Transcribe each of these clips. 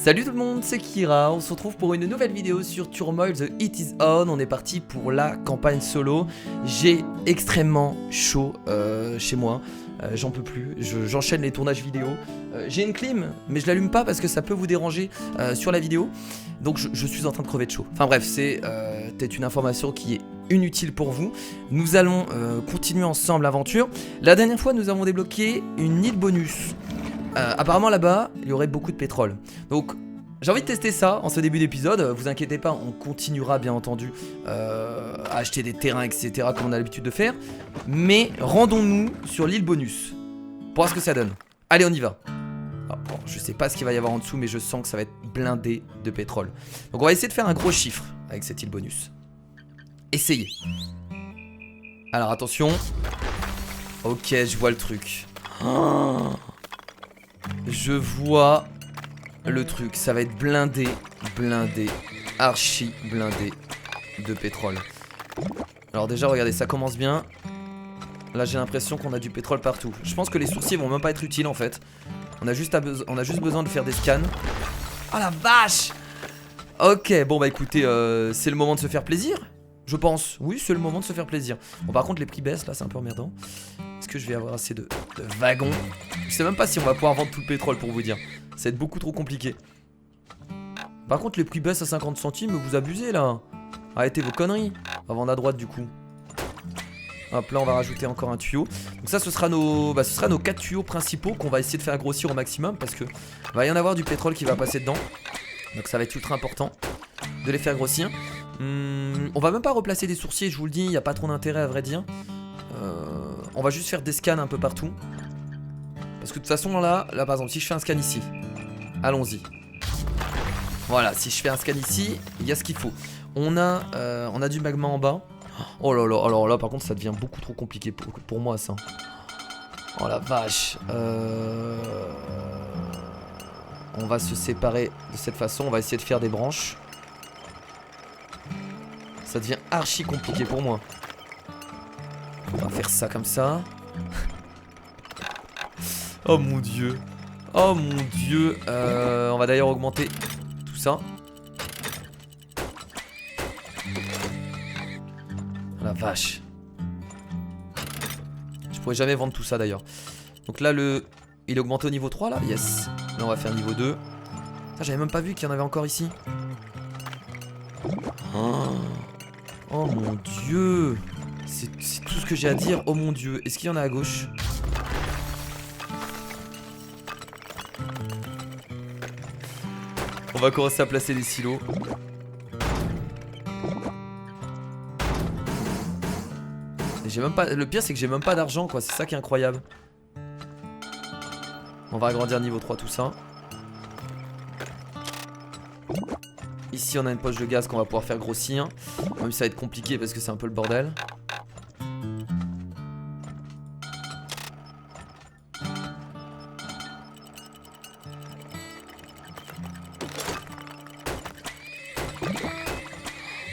Salut tout le monde, c'est Kira, on se retrouve pour une nouvelle vidéo sur Turmoil The Heat is On. On est parti pour la campagne solo. J'ai extrêmement chaud chez moi, j'en peux plus, j'enchaîne les tournages vidéo. J'ai une clim, mais je l'allume pas parce que ça peut vous déranger sur la vidéo. Donc je suis en train de crever de chaud. Enfin bref, c'est peut-être une information qui est inutile pour vous. Nous allons continuer ensemble l'aventure. La dernière fois, nous avons débloqué une île bonus. Apparemment là-bas, il y aurait beaucoup de pétrole. Donc j'ai envie de tester ça en ce début d'épisode. Vous inquiétez pas, on continuera bien entendu à acheter des terrains, etc. comme on a l'habitude de faire. Mais rendons-nous sur l'île bonus pour voir ce que ça donne. Allez, on y va. Alors, bon, je sais pas ce qu'il va y avoir en dessous, mais je sens que ça va être blindé de pétrole. Donc on va essayer de faire un gros chiffre avec cette île bonus. Essayez. Alors attention. Ok, je vois le truc. Oh, je vois le truc, ça va être blindé, archi blindé de pétrole. Alors déjà, regardez, ça commence bien. Là, j'ai l'impression qu'on a du pétrole partout. Je pense que les sourciers vont même pas être utiles en fait. On a juste besoin de faire des scans. Oh la vache! Ok, bon bah écoutez, c'est le moment de se faire plaisir. Je pense, oui, c'est le moment de se faire plaisir. Bon, par contre, les prix baissent, là, c'est un peu emmerdant. Est-ce que je vais avoir assez de wagons? Je sais même pas si on va pouvoir vendre tout le pétrole, pour vous dire. Ça va être beaucoup trop compliqué. Par contre, les prix baissent à 50 centimes, vous abusez, là. Arrêtez vos conneries. On va vendre à droite, du coup. Hop, là, on va rajouter encore un tuyau. Donc ça, ce sera nos 4 tuyaux principaux qu'on va essayer de faire grossir au maximum, parce que va y en avoir du pétrole qui va passer dedans. Donc ça va être ultra important de les faire grossir. On va même pas replacer des sourciers, je vous le dis, il n'y a pas trop d'intérêt à vrai dire. On va juste faire des scans un peu partout. Parce que de toute façon là par exemple, si je fais un scan ici, allons-y. Voilà, si je fais un scan ici, il y a ce qu'il faut. On a du magma en bas. Oh là là, alors là par contre ça devient beaucoup trop compliqué pour moi ça. Oh la vache. On va se séparer de cette façon, on va essayer de faire des branches. Ça devient archi compliqué pour moi. On va faire ça comme ça. Oh mon dieu. Oh mon dieu. On va d'ailleurs augmenter tout ça. Oh la vache. Je pourrais jamais vendre tout ça d'ailleurs. Donc là il est augmenté au niveau 3 là. Yes. Là on va faire niveau 2. J'avais même pas vu qu'il y en avait encore ici. Oh mon dieu. C'est tout ce que j'ai à dire. Oh mon dieu. Est-ce qu'il y en a à gauche? On va commencer à placer des silos. J'ai même pas. Le pire c'est que j'ai même pas d'argent quoi. C'est ça qui est incroyable. On va agrandir niveau 3 tout ça. Ici on a une poche de gaz qu'on va pouvoir faire grossir. Même si ça va être compliqué parce que c'est un peu le bordel.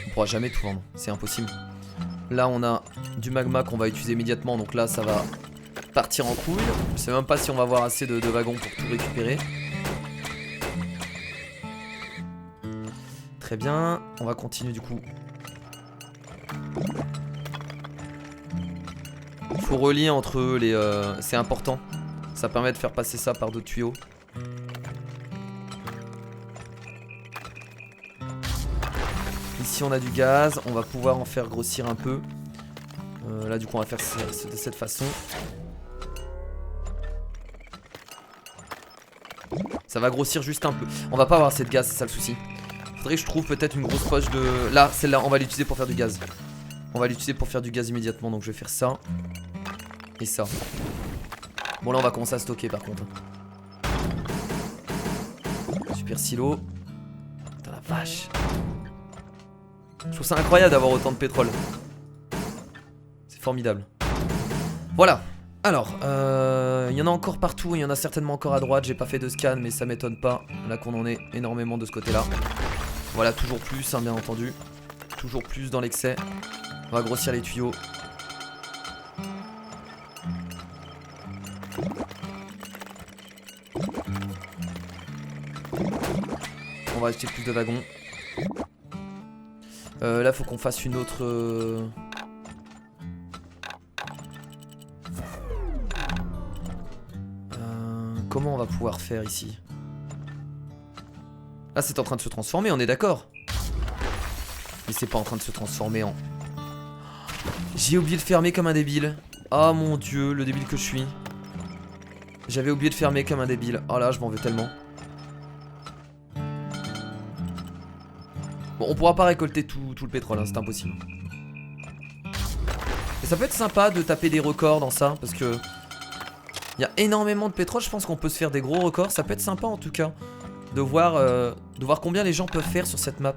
On pourra jamais tout vendre, c'est impossible. Là on a du magma qu'on va utiliser immédiatement. Donc là ça va partir en couille. Je sais même pas si on va avoir assez de wagons pour tout récupérer. Très bien, on va continuer du coup. Il faut relier entre eux les... c'est important. Ça permet de faire passer ça par d'autres tuyaux. Ici on a du gaz, on va pouvoir en faire grossir un peu. Là du coup on va faire de cette façon. Ça va grossir juste un peu. On va pas avoir assez de gaz, c'est ça le souci. Faudrait que je trouve peut-être une grosse poche de... Là, celle-là, on va l'utiliser pour faire du gaz. On va l'utiliser pour faire du gaz immédiatement. Donc je vais faire ça. Et ça. Bon là on va commencer à stocker par contre. Super silo. Putain la vache. Je trouve ça incroyable d'avoir autant de pétrole. C'est formidable. Voilà. Alors, il y en a encore partout, il y en a certainement encore à droite. J'ai pas fait de scan mais ça m'étonne pas. Là qu'on en ait énormément de ce côté là. Voilà, toujours plus hein, bien entendu. Toujours plus dans l'excès. On va grossir les tuyaux. on va acheter plus de wagons. Là faut qu'on fasse une autre... Comment on va pouvoir faire ici? Là c'est en train de se transformer, on est d'accord? Mais c'est pas en train de se transformer en... J'ai oublié de fermer comme un débile. Oh mon dieu, le débile que je suis. J'avais oublié de fermer comme un débile. Oh là, je m'en veux tellement. Bon, on pourra pas récolter tout le pétrole, hein, c'est impossible. Et ça peut être sympa de taper des records dans ça, parce que... Il y a énormément de pétrole, je pense qu'on peut se faire des gros records. Ça peut être sympa en tout cas, de voir combien les gens peuvent faire sur cette map.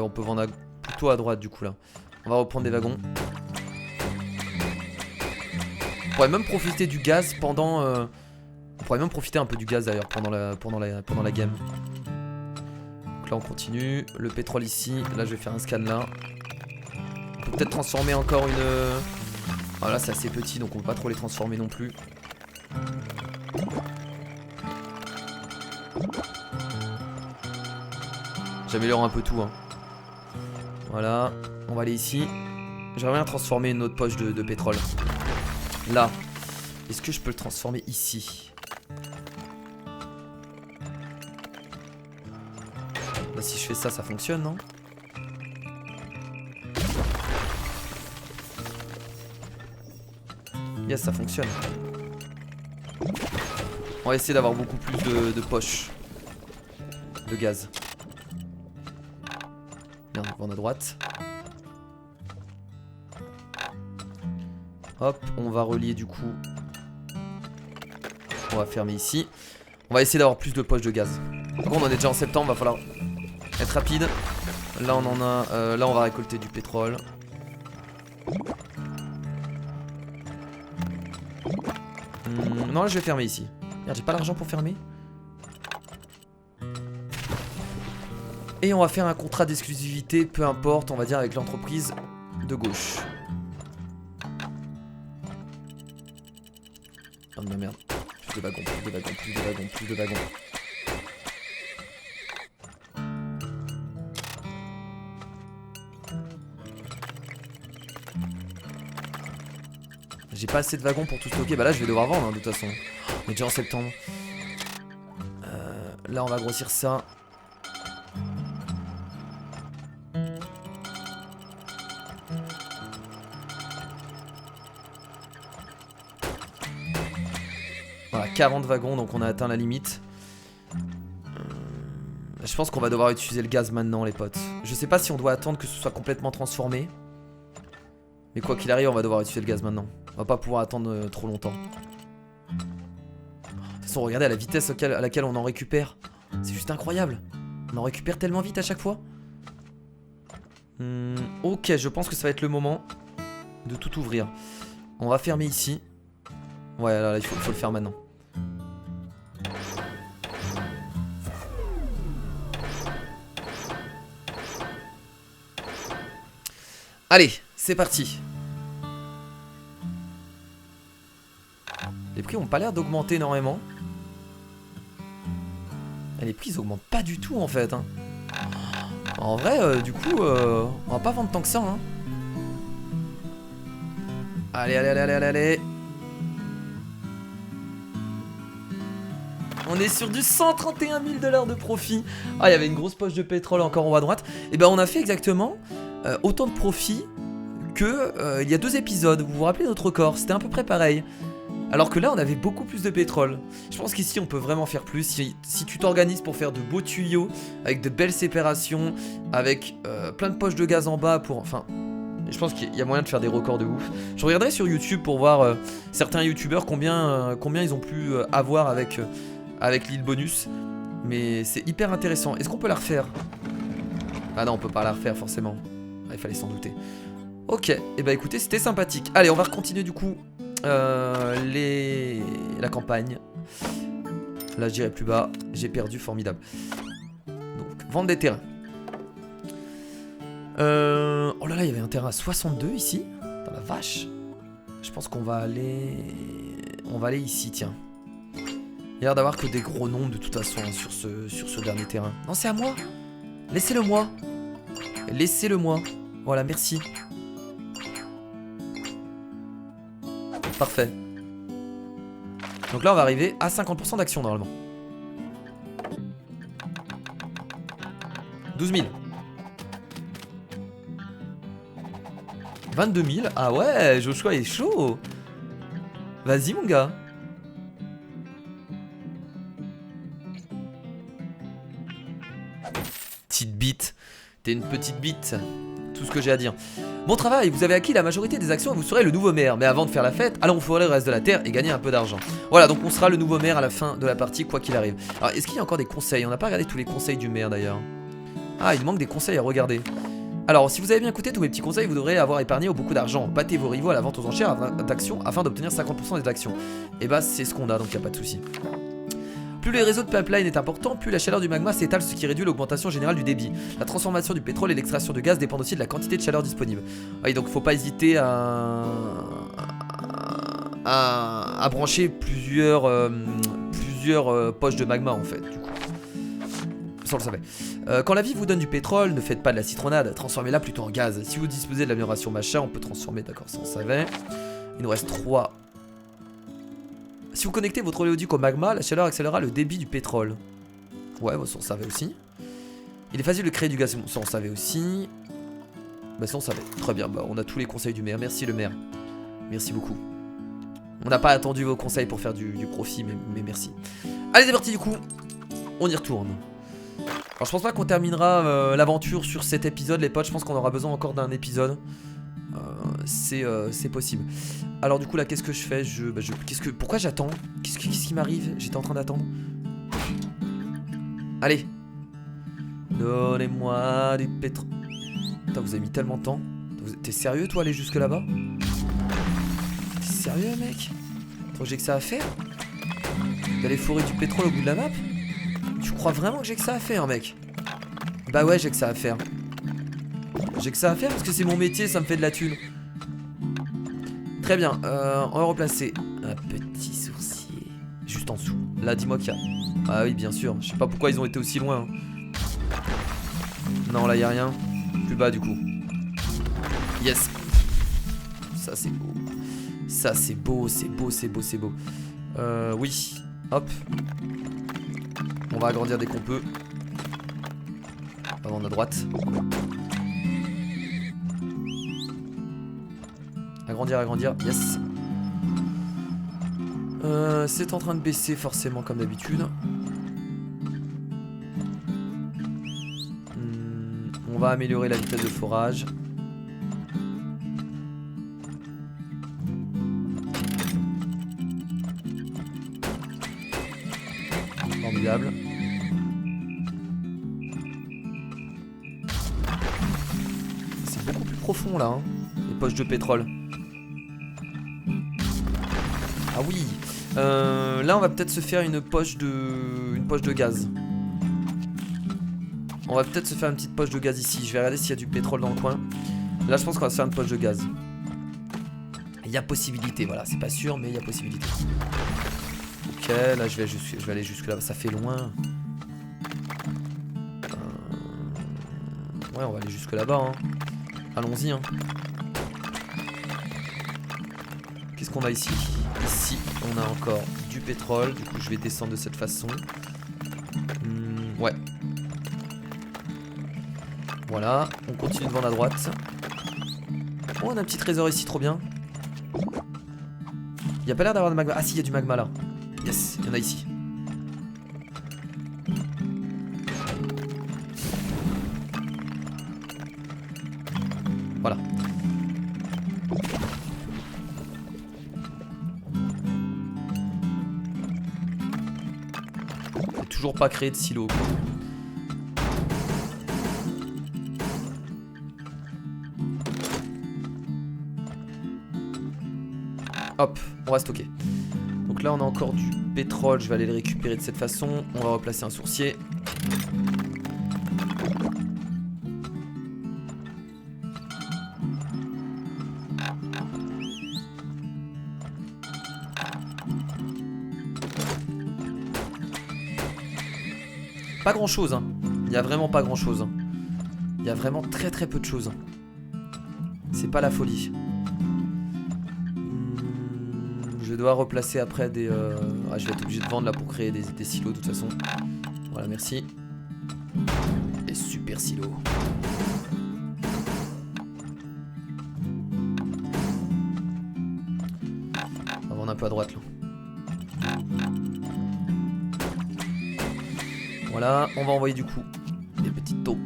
On peut vendre plutôt à droite du coup là. On va reprendre des wagons. On pourrait même profiter du gaz pendant... On pourrait même profiter un peu du gaz d'ailleurs pendant la game. Donc là on continue. Le pétrole ici. Là je vais faire un scan là. On peut peut-être transformer encore une... Ah là c'est assez petit donc on peut pas trop les transformer non plus. J'améliore un peu tout hein. Voilà, on va aller ici. J'aimerais bien transformer une autre poche de pétrole. Là. Est-ce que je peux le transformer ici? Là, si je fais ça, ça fonctionne, non? Yes, ça fonctionne. On va essayer d'avoir beaucoup plus de poches de gaz. Bien, on va à droite. Hop, on va relier du coup. On va fermer ici. On va essayer d'avoir plus de poches de gaz. Par contre, on est déjà en septembre, va falloir être rapide. Là, on en a. Là, on va récolter du pétrole. Non, là, je vais fermer ici. Merde, j'ai pas l'argent pour fermer. Et on va faire un contrat d'exclusivité, peu importe, on va dire avec l'entreprise de gauche. Oh ma merde. Plus de wagons, plus de wagons, plus de wagons, plus de wagons. J'ai pas assez de wagons pour tout stocker. Bah là je vais devoir vendre hein, de toute façon. On est déjà en septembre. Là on va grossir ça. Voilà, 40 wagons, donc on a atteint la limite. Je pense qu'on va devoir utiliser le gaz maintenant, les potes. Je sais pas si on doit attendre que ce soit complètement transformé. Mais quoi qu'il arrive, on va devoir utiliser le gaz maintenant. On va pas pouvoir attendre trop longtemps. De toute façon, regardez à la vitesse à laquelle on en récupère. C'est juste incroyable. On en récupère tellement vite à chaque fois. Ok, je pense que ça va être le moment de tout ouvrir. On va fermer ici. Ouais, là, il faut le faire maintenant. Allez, c'est parti. Les prix ont pas l'air d'augmenter énormément. Et les prix ils augmentent pas du tout en fait hein. En vrai du coup on va pas vendre tant que ça hein. Allez allez allez allez allez. On est sur du 131 000 $ de profit. Ah il y avait une grosse poche de pétrole encore en haut à droite. Et ben on a fait exactement autant de profit que il y a 2 épisodes. Vous vous rappelez notre record? C'était à peu près pareil. Alors que là on avait beaucoup plus de pétrole. Je pense qu'ici on peut vraiment faire plus. Si tu t'organises pour faire de beaux tuyaux, avec de belles séparations, avec plein de poches de gaz en bas pour... Enfin, je pense qu'il y a moyen de faire des records de ouf. Je regarderai sur YouTube pour voir certains youtubeurs combien ils ont pu avoir avec l'île bonus. Mais c'est hyper intéressant. Est-ce qu'on peut la refaire? Ah non on peut pas la refaire forcément. Ah, il fallait s'en douter. Ok, et bah écoutez c'était sympathique. Allez on va continuer du coup. La campagne. Là je dirais plus bas. J'ai perdu, formidable. Vendre des terrains. Oh là là, il y avait un terrain à 62 ici. Dans la vache. Je pense qu'on va aller... On va aller ici, tiens. Il y a l'air d'avoir que des gros nombres de toute façon hein, sur ce dernier terrain. Non, c'est à moi. Laissez-le moi. Laissez-le moi. Voilà, merci. Parfait. Donc là, on va arriver à 50% d'action normalement. 12 000. 22 000. Ah ouais, Joshua est chaud. Vas-y, mon gars. Petite bite. T'es une petite bite. Tout ce que j'ai à dire. Bon travail, vous avez acquis la majorité des actions et vous serez le nouveau maire. Mais avant de faire la fête, allons forer le reste de la terre et gagner un peu d'argent. Voilà, donc on sera le nouveau maire à la fin de la partie, quoi qu'il arrive. Alors, est-ce qu'il y a encore des conseils? On n'a pas regardé tous les conseils du maire d'ailleurs. Ah, il manque des conseils à regarder. Alors, si vous avez bien écouté tous mes petits conseils, vous devrez avoir épargné beaucoup d'argent. Battez vos rivaux à la vente aux enchères d'actions afin d'obtenir 50% des actions. Et bah, c'est ce qu'on a, donc y a pas de souci. Plus le réseau de pipeline est important, plus la chaleur du magma s'étale, ce qui réduit l'augmentation générale du débit. La transformation du pétrole et l'extraction de gaz dépendent aussi de la quantité de chaleur disponible. Oui, donc faut pas hésiter à brancher plusieurs poches de magma en fait, du coup. Ça on le savait. Quand la vie vous donne du pétrole, ne faites pas de la citronnade, transformez-la plutôt en gaz. Si vous disposez de l'amélioration machin, on peut transformer, d'accord, ça on savait. Il nous reste 3. Si vous connectez votre oléoduc au magma, la chaleur accélérera le débit du pétrole. Ouais, ça on savait aussi. Il est facile de créer du gaz, ça on savait aussi. Bah ça on savait, très bien, bah on a tous les conseils du maire, merci le maire. Merci beaucoup. On n'a pas attendu vos conseils pour faire du profit, mais merci. Allez c'est parti du coup, on y retourne. Alors je pense pas qu'on terminera l'aventure sur cet épisode les potes, je pense qu'on aura besoin encore d'un épisode. C'est possible. Alors du coup là qu'est-ce que je fais pourquoi j'attends? Qu'est-ce qui m'arrive? J'étais en train d'attendre. Allez. Donnez-moi du pétrole. Putain vous avez mis tellement de temps. T'es sérieux toi aller jusque là-bas? T'es sérieux mec? Attends j'ai que ça à faire? D'aller forer du pétrole au bout de la map? Tu crois vraiment que j'ai que ça à faire mec? Bah ouais j'ai que ça à faire. J'ai que ça à faire parce que c'est mon métier, ça me fait de la thune. Très bien, on va replacer un petit sourcier juste en dessous. Là, dis-moi qu'il y a... Ah oui, bien sûr. Je sais pas pourquoi ils ont été aussi loin. Hein. Non, là, il n'y a rien. Plus bas, du coup. Yes. Ça, c'est beau. Ça, c'est beau, c'est beau, c'est beau, c'est beau. Oui. Hop. On va agrandir dès qu'on peut. Avant à droite. Agrandir, yes. C'est en train de baisser forcément comme d'habitude. On va améliorer la vitesse de forage. Formidable. C'est beaucoup plus profond là, hein, les poches de pétrole. Ah oui, là on va peut-être se faire une poche de gaz. On va peut-être se faire une petite poche de gaz ici. Je vais regarder s'il y a du pétrole dans le coin. Là je pense qu'on va se faire une poche de gaz. Il y a possibilité, voilà, c'est pas sûr mais il y a possibilité. Ok, là je vais aller jusque là, ça fait loin. Ouais on va aller jusque là-bas hein. Allons-y hein. Qu'est-ce qu'on a ici? Ici, on a encore du pétrole. Du coup, je vais descendre de cette façon. Ouais. Voilà. On continue de vendre à droite. Oh, on a un petit trésor ici, trop bien. Il n'y a pas l'air d'avoir de magma. Ah si, il y a du magma là. Yes, il y en a ici. Voilà. Toujours pas créé de silo. Hop, on va stocker. Donc là on a encore du pétrole, je vais aller le récupérer de cette façon. On va replacer un sourcier. pas grand chose, hein. Il y a vraiment pas grand chose. Il y a vraiment très très peu de choses. C'est pas la folie. Je dois replacer après des... Ah, je vais être obligé de vendre là pour créer des silos de toute façon. Voilà, merci. Et super silos. On va vendre un peu à droite là. Voilà, on va envoyer du coup des petites taupes.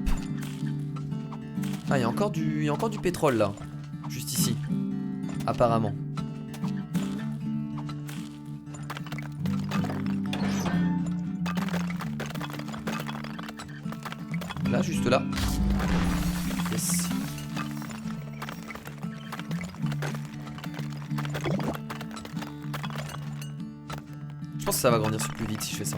Ah, il y a encore du pétrole là. Juste ici. Apparemment. Là, juste là. Yes. Je pense que ça va grandir plus vite si je fais ça.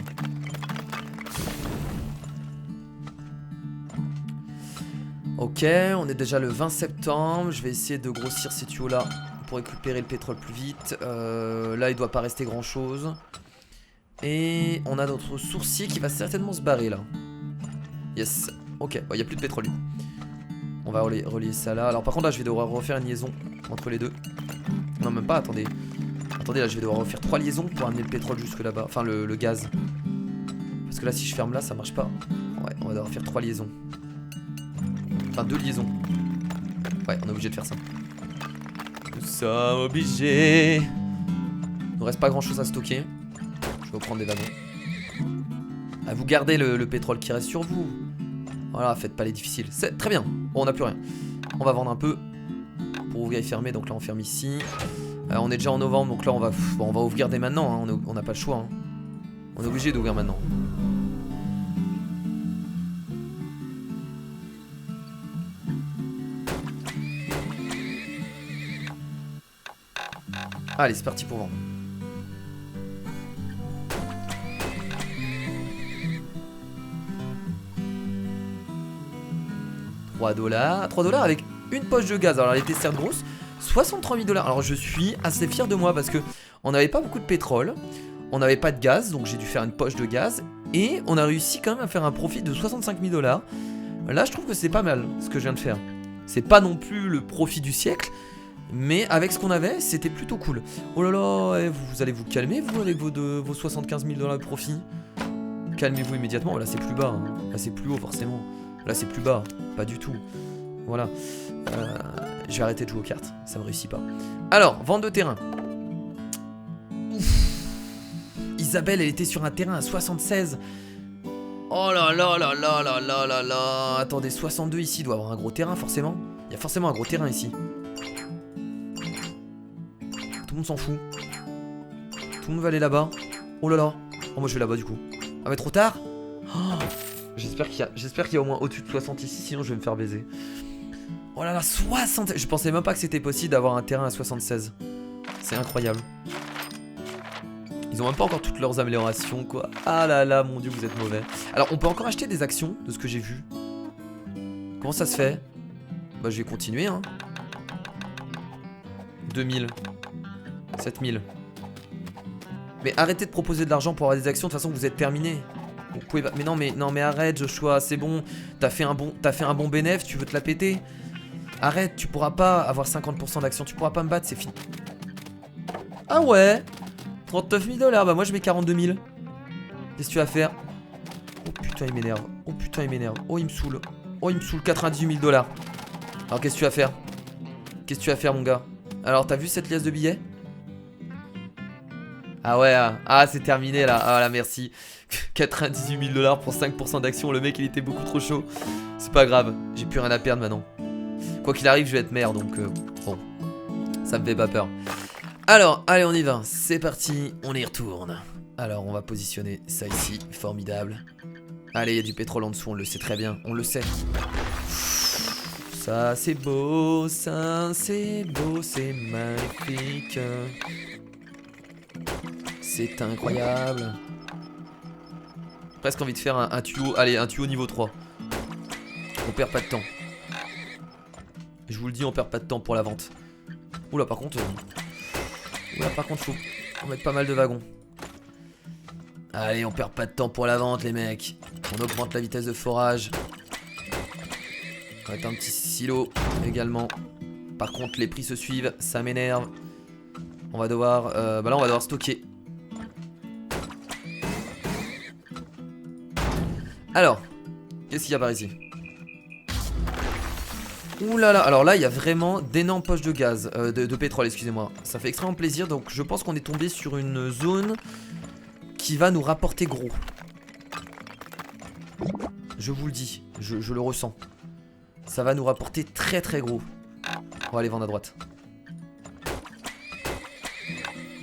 Ok, on est déjà le 20 septembre. Je vais essayer de grossir ces tuyaux là pour récupérer le pétrole plus vite. Là, il doit pas rester grand chose. Et on a notre sourcier qui va certainement se barrer là. Yes. Ok, il n'y a plus de pétrole du coup. On va relier ça là. Alors par contre là je vais devoir refaire une liaison entre les deux. Non même pas, attendez. Attendez, là je vais devoir refaire 3 liaisons pour amener le pétrole jusque là-bas. Enfin le gaz. Parce que là si je ferme là ça marche pas. Ouais, on va devoir faire 3 liaisons. Enfin 2 liaisons. Ouais, on est obligé de faire ça. Nous sommes obligés. Il ne reste pas grand chose à stocker. Je vais reprendre des wagons. Ah, vous gardez le pétrole qui reste sur vous. Voilà, faites pas les difficiles. C'est très bien. Bon, on n'a plus rien. On va vendre un peu pour ouvrir et fermer. Donc là, on ferme ici. On est déjà en novembre. Donc là, on va ouvrir dès maintenant. Hein. On n'a pas le choix. Hein. On est obligé d'ouvrir maintenant. Allez, c'est parti pour vendre. $3. 3 $ avec une poche de gaz. Alors elle était certes grosse. 63 000 $. Alors je suis assez fier de moi parce que on n'avait pas beaucoup de pétrole. On n'avait pas de gaz. Donc j'ai dû faire une poche de gaz. Et on a réussi quand même à faire un profit de 65 000 $. Là je trouve que c'est pas mal ce que je viens de faire. C'est pas non plus le profit du siècle. Mais avec ce qu'on avait, c'était plutôt cool. Oh là là, vous allez vous calmer vous avec vos 75 000 $ de profit. Calmez-vous immédiatement. Là c'est plus bas. Hein. Là c'est plus haut forcément. Là c'est plus bas, pas du tout. Voilà. Je vais arrêter de jouer aux cartes, ça me réussit pas. Alors, vente de terrain. Ouf. Isabelle, elle était sur un terrain à 76. Oh là là là là là là là là. Attendez, 62 ici, il doit y avoir un gros terrain forcément. Il y a forcément un gros terrain ici. Tout le monde s'en fout. Tout le monde va aller là-bas. Oh là là. Oh moi je vais là-bas du coup. Ah mais trop tard. Oh. J'espère qu'il y a au moins au-dessus de 60 ici, sinon je vais me faire baiser. Oh là là, 60. Je pensais même pas que c'était possible d'avoir un terrain à 76. C'est incroyable. Ils ont même pas encore toutes leurs améliorations, quoi. Ah là là, mon dieu, vous êtes mauvais. Alors, on peut encore acheter des actions, de ce que j'ai vu. Comment ça se fait? Bah, je vais continuer, hein. 2000. 7000. Mais arrêtez de proposer de l'argent pour avoir des actions, de toute façon, vous êtes terminé. Vous pouvez pas... Mais non, mais arrête, Joshua, c'est bon. T'as fait un bon bénéf, tu veux te la péter. Arrête, tu pourras pas avoir 50% d'actions, tu pourras pas me battre, c'est fini. Ah ouais, 39 000 $, bah moi je mets 42 000. Qu'est-ce que tu vas faire? Oh putain, il m'énerve. Oh putain, il m'énerve. Oh, il me saoule. Oh, il me saoule, 98 000 $. Alors qu'est-ce que tu vas faire? Qu'est-ce que tu vas faire, mon gars? Alors, t'as vu cette liasse de billets? Ah ouais, ah c'est terminé là. Ah là, merci. 98 000 $ pour 5% d'action. Le mec il était beaucoup trop chaud. C'est pas grave, j'ai plus rien à perdre maintenant. Quoi qu'il arrive, je vais être maire donc bon, ça me fait pas peur. Alors, allez, on y va. C'est parti, on y retourne. Alors, on va positionner ça ici. Formidable. Allez, il y a du pétrole en dessous, on le sait très bien. On le sait. Ça c'est beau, c'est magnifique. C'est incroyable. Presque envie de faire un tuyau. Allez, un tuyau niveau 3. On perd pas de temps. Je vous le dis, on perd pas de temps pour la vente. Oula, par contre... faut mettre pas mal de wagons. Allez, on perd pas de temps pour la vente, les mecs. On augmente la vitesse de forage. On va mettre un petit silo également. Par contre, les prix se suivent, ça m'énerve. On va devoir... bah là, on va devoir stocker. Alors, qu'est-ce qu'il y a par ici? Ouh là là, alors là il y a vraiment d'énormes poches de gaz, de pétrole, excusez-moi. Ça fait extrêmement plaisir, donc je pense qu'on est tombé sur une zone qui va nous rapporter gros. Je vous le dis, je le ressens. Ça va nous rapporter très très gros. On va aller vendre à droite.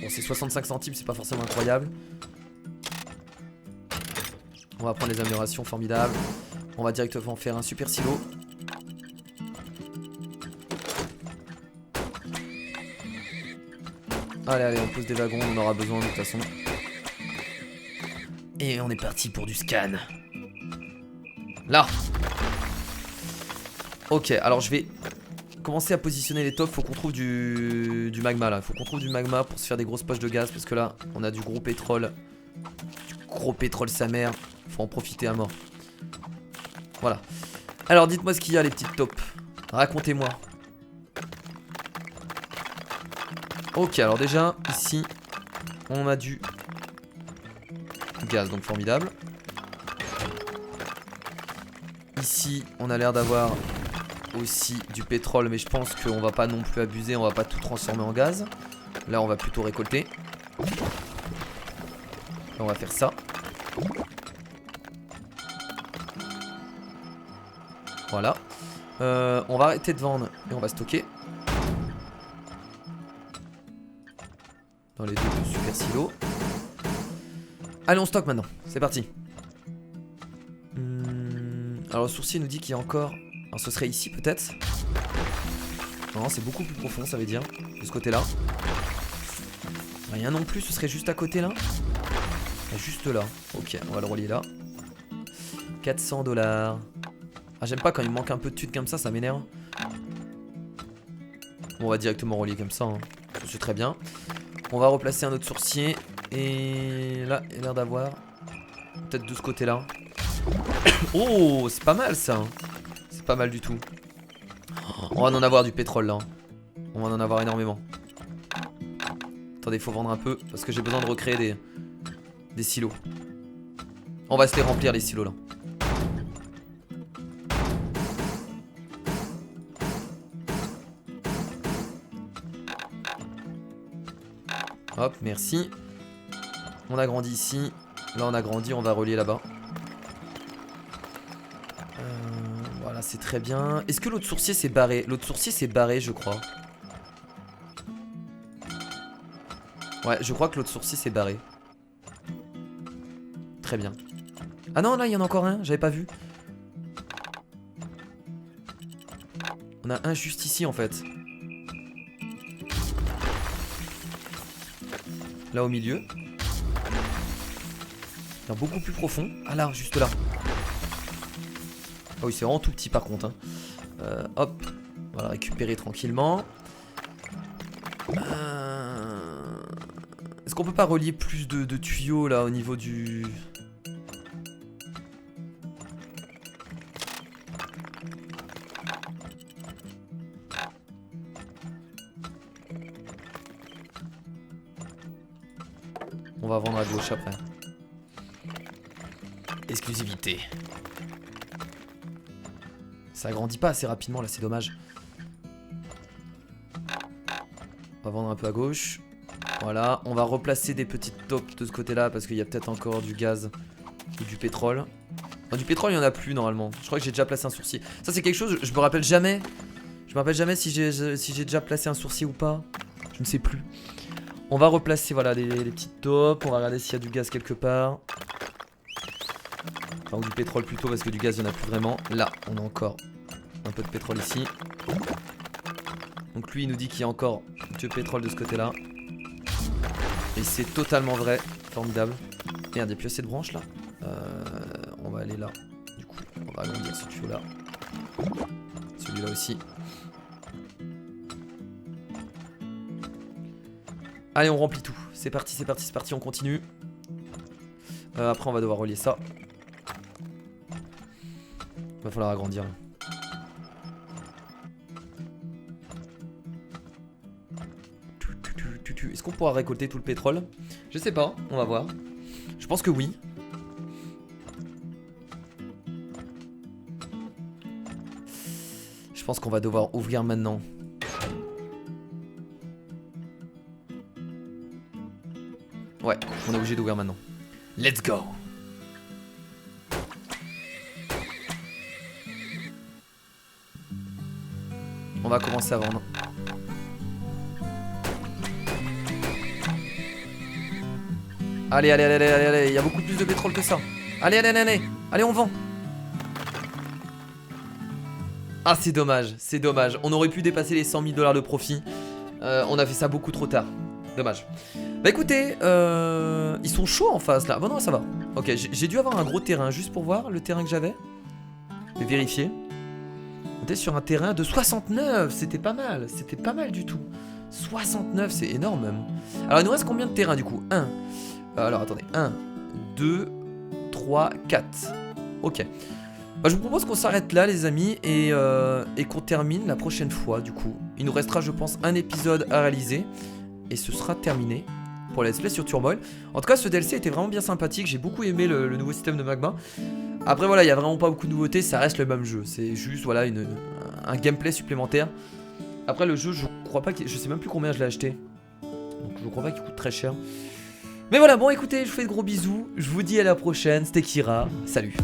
Bon, c'est 65 centimes, c'est pas forcément incroyable. On va prendre les améliorations, formidables. On va directement faire un super silo. Allez, allez, on pose des wagons, on en aura besoin de toute façon. Et on est parti pour du scan. Là. Ok, alors je vais commencer à positionner les tops. Faut qu'on trouve du magma là. Faut qu'on trouve du magma pour se faire des grosses poches de gaz. Parce que là, on a du gros pétrole. Du gros pétrole sa mère. Faut en profiter à mort. Voilà. Alors dites-moi ce qu'il y a les petites tops. Racontez-moi. Ok, alors déjà, ici, on a du gaz, donc formidable. Ici, on a l'air d'avoir aussi du pétrole, mais je pense qu'on va pas non plus abuser, on va pas tout transformer en gaz. Là, on va plutôt récolter. Là, on va faire ça. Voilà. On va arrêter de vendre et on va stocker. Dans les deux super silos. Allez, on stocke maintenant. C'est parti. Alors, le sourcier nous dit qu'il y a encore... Alors, ce serait ici, peut-être. Non, c'est beaucoup plus profond, ça veut dire. De ce côté-là. Rien non plus, ce serait juste à côté, là. Juste là. Ok, on va le relier là. 400 $. Ah, j'aime pas quand il manque un peu de thunes comme ça m'énerve. Bon, on va directement relier comme ça. Hein. C'est très bien. On va replacer un autre sourcier. Et là, il a l'air d'avoir... Peut-être de ce côté-là. Oh, c'est pas mal ça. C'est pas mal du tout. On va en avoir du pétrole là. On va en avoir énormément. Attendez, il faut vendre un peu. Parce que j'ai besoin de recréer des silos. On va se les remplir les silos là. Hop, merci. On a grandi ici. Là, on a grandi, on va relier là-bas. Voilà, c'est très bien. Est-ce que l'autre sourcier s'est barré? L'autre sourcier s'est barré, je crois. Ouais, je crois que l'autre sourcier s'est barré. Très bien. Ah non, là, il y en a encore un, j'avais pas vu. On a un juste ici, en fait. Là, au milieu. Un beaucoup plus profond. Ah là, juste là. Ah oui, c'est vraiment tout petit par contre. Hein. Hop, on va la récupérer tranquillement. Est-ce qu'on peut pas relier plus de tuyaux là au niveau du... On va vendre à gauche après. Exclusivité. Ça grandit pas assez rapidement là, c'est dommage. On va vendre un peu à gauche. Voilà, on va replacer des petites tops de ce côté là parce qu'il y a peut-être encore du gaz ou du pétrole. Non, du pétrole il y en a plus normalement. Je crois que j'ai déjà placé un sourcier. Ça c'est quelque chose, je me rappelle jamais. Je me rappelle jamais si j'ai déjà placé un sourcier ou pas. Je ne sais plus. On va replacer voilà les petites tops. On va regarder s'il y a du gaz quelque part. Enfin, ou du pétrole plutôt parce que du gaz il n'y en a plus vraiment. Là on a encore un peu de pétrole ici. Donc lui il nous dit qu'il y a encore du pétrole de ce côté là. Et c'est totalement vrai. Formidable. Merde, il n'y a plus assez de branches là. On va aller là. Du coup on va agrandir ce tuyau là. Celui-là aussi. Allez, on remplit tout. C'est parti, c'est parti, c'est parti, on continue. Après, on va devoir relier ça. Va falloir agrandir. Est-ce qu'on pourra récolter tout le pétrole? Je sais pas, on va voir. Je pense que oui. Je pense qu'on va devoir ouvrir maintenant. Ouais, on est obligé d'ouvrir maintenant. Let's go! On va commencer à vendre. Allez, allez, allez, allez, allez, il y a beaucoup plus de pétrole que ça. Allez, allez, allez, allez, allez, on vend. Ah, c'est dommage, c'est dommage. On aurait pu dépasser les 100 000 $ de profit. On a fait ça beaucoup trop tard. Dommage. Bah écoutez, ils sont chauds en face là. Bon non, ça va. Ok, j'ai dû avoir un gros terrain juste pour voir le terrain que j'avais. Je vais vérifier. On était sur un terrain de 69. C'était pas mal. C'était pas mal du tout. 69, c'est énorme même. Alors il nous reste combien de terrains du coup? 1. Alors attendez. 1, 2, 3, 4. Ok. Bah, je vous propose qu'on s'arrête là les amis et qu'on termine la prochaine fois du coup. Il nous restera je pense un épisode à réaliser. Et ce sera terminé pour le let's play sur Turmoil. En tout cas ce DLC était vraiment bien sympathique. J'ai beaucoup aimé le nouveau système de magma. Après voilà, il n'y a vraiment pas beaucoup de nouveautés. Ça reste le même jeu. C'est juste voilà un gameplay supplémentaire. Après le jeu je crois pas je sais même plus combien je l'ai acheté. Donc je crois pas qu'il coûte très cher. Mais voilà, bon écoutez, je vous fais de gros bisous. Je vous dis à la prochaine. C'était Kira. Salut.